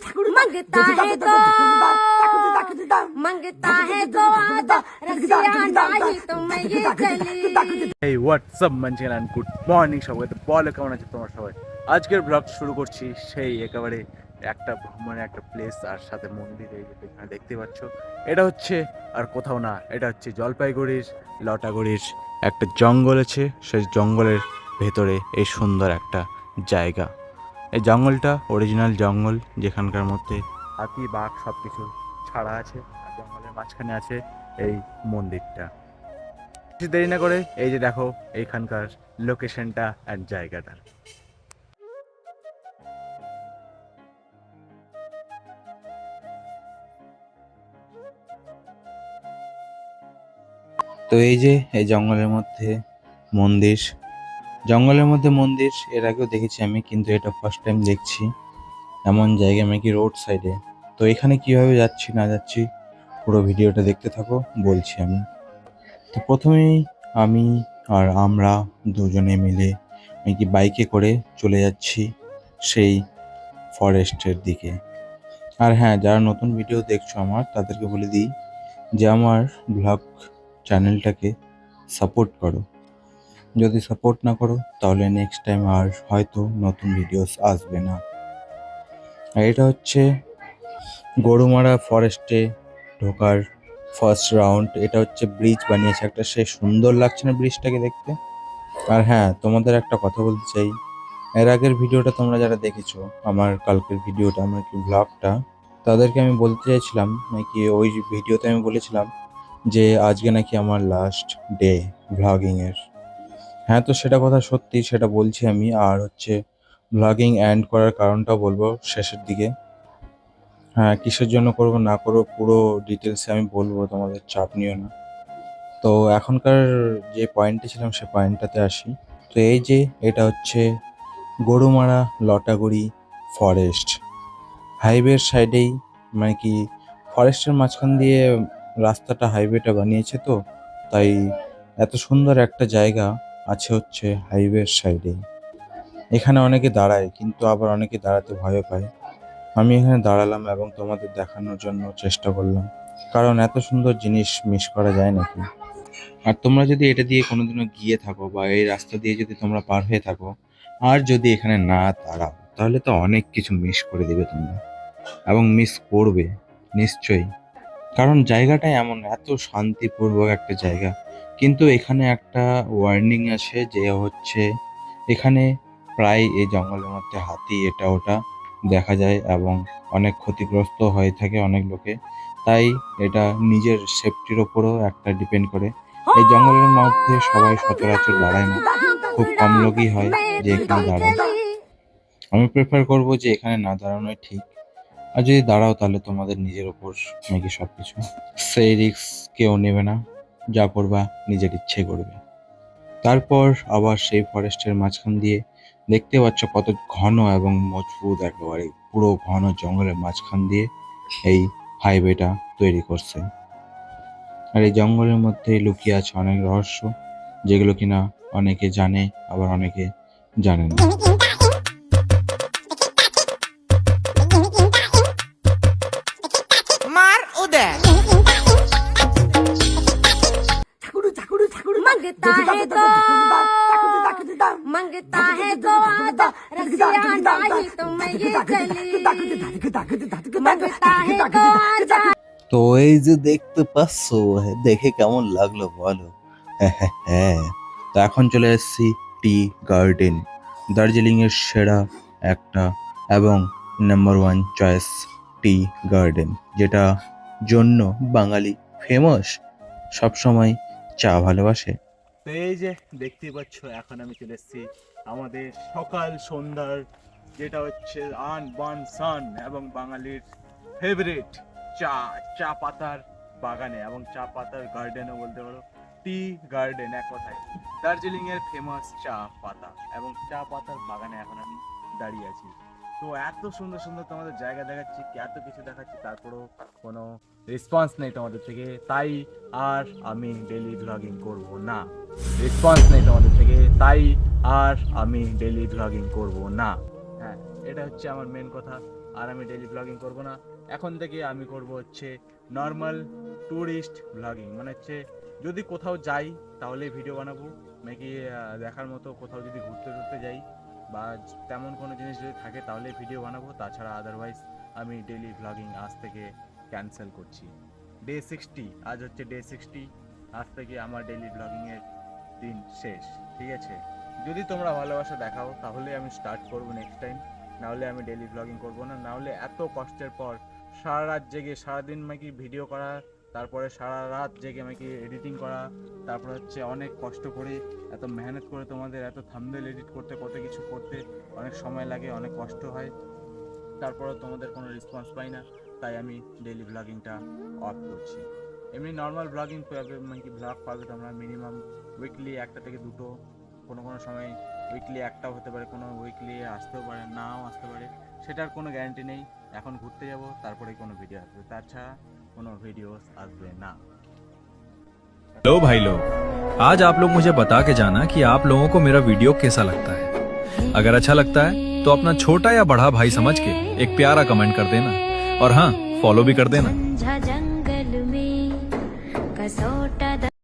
मंगता है तो आजा रसिया नहीं तो मैं ये गली। এই হোয়াটসঅ্যাপ মানছেন অ্যান্ড গুড মর্নিং সবাই, তো বলো কেমন আছে তোমার সবাই। আজকের ব্লগ শুরু করছি সেই একেবারে একটা ভ্রমণের একটা প্লেস আর সাথে মন্দির। এই যে এখানে দেখতে পাচ্ছ, এটা হচ্ছে আর কোথাও না, এটা হচ্ছে জলপাইগুড়ির লটাগুড়ির একটা জঙ্গল আছে। সেই জঙ্গলের ভেতরে এই সুন্দর একটা জায়গা। এই জঙ্গলটা অরিজিনাল জঙ্গল, যেখানকার মধ্যে হাতি বাঘ সব কিছু ছাড়া আছে, আর জঙ্গলের মাঝখানে আছে এই মন্দিরটা। কিছু দেরি না করে এই যে দেখো এইখানকার লোকেশনটা আর জায়গাটা। তো এই যে এই জঙ্গলের মধ্যে মন্দির, জঙ্গলের মধ্যে মন্দির এর আগেও দেখেছি আমি, কিন্তু এটা ফার্স্ট টাইম দেখছি এমন জায়গা, মানে কি রোড সাইডে। তো এখানে কিভাবে যাচ্ছি না যাচ্ছি পুরো ভিডিওটা দেখতে থাকো, বলছি আমি। তো প্রথমেই আমি আর আমরা দুজনে মিলে কি বাইকে করে চলে যাচ্ছি সেই ফরেস্টের দিকে। আর হ্যাঁ, যারা নতুন ভিডিও দেখছো আমার, তাদেরকে বলে দিই যে আমার ব্লগ চ্যানেলটাকে সাপোর্ট করো। যদি সাপোর্ট না করো তাহলে নেক্সট টাইম আর হয়তো নতুন ভিডিওস আসবে না। আর এটা হচ্ছে গরুমারা ফরেস্টে ঢোকার ফার্স্ট রাউন্ড। এটা হচ্ছে ব্রিজ বানিয়েছে একটা, সে সুন্দর লাগছে না ব্রিজটাকে দেখতে। আর হ্যাঁ, তোমাদের একটা কথা বলতে চাই, এর আগের ভিডিওটা তোমরা যারা দেখেছো, আমার কালকের ভিডিওটা, আমার কি ব্লগটা, তাদেরকে আমি বলতে চাইছিলাম নাকি ওই ভিডিওতে আমি বলেছিলাম যে আজকে নাকি আমার লাস্ট ডে ভ্লগিংয়ের। হ্যাঁ, তো সেটা কথা সত্যি, সেটা বলছি আমি। আর হচ্ছে ভ্লগিং এন্ড করার কারণটাও বলবো শেষের দিকে। হ্যাঁ, কিসের জন্য করবো না করবো পুরো ডিটেলসে আমি বলবো, তোমাদের চাপ নিও না। তো এখনকার যে পয়েন্টে ছিলাম সে পয়েন্টটাতে আসি। তো এই যে এটা হচ্ছে গরুমারা লটাগুড়ি ফরেস্ট, হাইওয়ের সাইডেই, মানে কি ফরেস্টের মাঝখান দিয়ে রাস্তাটা, হাইওয়েটা বানিয়েছে। তো তাই এত সুন্দর একটা জায়গা আছে হচ্ছে হাইওয়ের সাইডেই। এখানে অনেকে দাঁড়ায়, কিন্তু আবার অনেকে দাঁড়াতে ভয় পায়। আমি এখানে দাঁড়ালাম এবং তোমাদের দেখানোর জন্য চেষ্টা করলাম, কারণ এত সুন্দর জিনিস মিস করা যায় নাকি। আর তোমরা যদি এটা দিয়ে কোনোদিনও গিয়ে থাকো বা এই রাস্তা দিয়ে যদি তোমরা পার হয়ে থাকো, আর যদি এখানে না দাঁড়াও, তাহলে তো অনেক কিছু মিস করে দিবে তোমরা, এবং মিস করবে নিশ্চয়ই। কারণ জায়গাটা এমন এত শান্তিপূর্বক একটা জায়গা। কিন্তু এখানে একটা ওয়ার্নিং আছে, যে হচ্ছে এখানে প্রায় এই জঙ্গলের মধ্যে হাতি এটা ওটা দেখা যায় এবং অনেক ক্ষতিগ্রস্ত হয়ে থাকে অনেক লোকে। তাই এটা নিজের সেফটির ওপরও একটা ডিপেন্ড করে। এই জঙ্গলের মধ্যে সবাই সচরাচর দাঁড়ায় না, খুব কম লোকই হয় যে এখানে দাঁড়ায়। আমি প্রেফার করবো যে এখানে না দাঁড়ানোই ঠিক। আর যদি দাঁড়াও তাহলে তোমাদের নিজের ওপর নাকি সবকিছু, সেই রিস্ক কেউ নেবে না, যা করবা নিজের ইচ্ছে করবে। তারপর আবার সেই ফরেস্টের মাঝখান দিয়ে দেখতে পাচ্ছ কত ঘন এবং মজবুত, একেবারে পুরো ঘন জঙ্গলের মাঝখান দিয়ে এই হাইওয়েটা তৈরি করছে। আর এই জঙ্গলের মধ্যে লুকিয়ে আছে অনেক রহস্য, যেগুলো কিনা অনেকে জানে আবার অনেকে জানে না। मार उदय मंगता है तो आजा रसिया नहीं तो मैं ये गली। मंगता है तो आजा। তো এই যে দেখতে পাচ্ছ, দেখে কেমন লাগলো বলো? হ্যাঁ, তো এখন চলে এসেছি টি গার্ডেন, দার্জিলিং এর সেরা একটা এবং নাম্বার 1 চয়েস টি গার্ডেন, যেটা জন্য বাঙালি ফেমাস, সবসময় চা ভালোবাসে। তো এই যে দেখতেই পাচ্ছ, এখন আমি চলে এসেছি আমাদের সকাল সন্ধ্যার, যেটা হচ্ছে আন বান সান এবং বাঙালির ফেভারিট চা পাতার বাগানে এবং চা পাতার গার্ডেনও বলতে পারো, টি গার্ডেন এক কথায় দার্জিলিং এর ফেমাস চা পাতা এবং চা পাতার বাগানে এখন আমি দাঁড়িয়ে আছি। তো এত সুন্দর সুন্দর তোমাদের জায়গা দেখাচ্ছি, এত কিছু দেখাচ্ছি, তারপরেও কোনো রেসপন্স নেই তোমাদের থেকে। তাই আর আমি ডেইলি ভ্লগিং করব না, রেসপন্স নেই তোমাদের থেকে, তাই আর আমি ডেইলি ভ্লগিং করব না। হ্যাঁ, এটা হচ্ছে আমার মেন কথা। আর আমি ডেইলি ব্লগিং করব না। এখন থেকে আমি করব হচ্ছে নর্মাল ট্যুরিস্ট ব্লগিং, মানে হচ্ছে যদি কোথাও যাই তাহলে ভিডিও বানাবো, নাকি দেখার মতো কোথাও যদি ঘুরতে টুরতে যাই বা তেমন কোনো জিনিস যদি থাকে তাহলে ভিডিও বানাবো, তাছাড়া আদারওয়াইজ আমি ডেইলি ব্লগিং আজ থেকে ক্যান্সেল করছি। ডে 60, আজ হচ্ছে ডে 60, আজ থেকে আমার ডেইলি ব্লগিংয়ের দিন শেষ, ঠিক আছে? যদি তোমরা ভালোবাসা দেখাও তাহলে আমি স্টার্ট করবো নেক্সট টাইম, নাহলে আমি ডেইলি ব্লগিং করবো না। নাহলে এত কষ্টের পর সারা রাত জেগে সারাদিন আমাকে ভিডিও করা, তারপরে সারা রাত জেগে আমাকে এডিটিং করা, তারপরে হচ্ছে অনেক কষ্ট করে এত মেহনত করে তোমাদের এত থাম্বনেল এডিট করতে, কত কিছু করতে অনেক সময় লাগে, অনেক কষ্ট হয়, তারপরেও তোমাদের কোনো রেসপন্স পাই না, তাই আমি ডেইলি ব্লগিংটা অফ করছি। এমনি নর্মাল ব্লগিং পাবে, মানে কি ব্লগ পাবে তোমরা মিনিমাম উইকলি 1টা থেকে 2টো, কোনো কোনো সময় উইকলি 1টাও হতে পারে, কোনো উইকলি আসতেও পারে, নাও আসতে পারে, সেটার কোনো গ্যারান্টি নেই। এখন ঘুরতে যাব তারপরে কোনো ভিডিও আসবে, তাছাড়া কোনো ভিডিও আসবে না। हेलो भाई लोग, आज आप लोग मुझे बता के जाना कि आप लोगों को मेरा वीडियो कैसा लगता है। अगर अच्छा लगता है तो अपना छोटा या बड़ा भाई समझ के एक प्यारा कमेंट कर देना, और हाँ, फॉलो भी कर देना। जंगल में कसौटा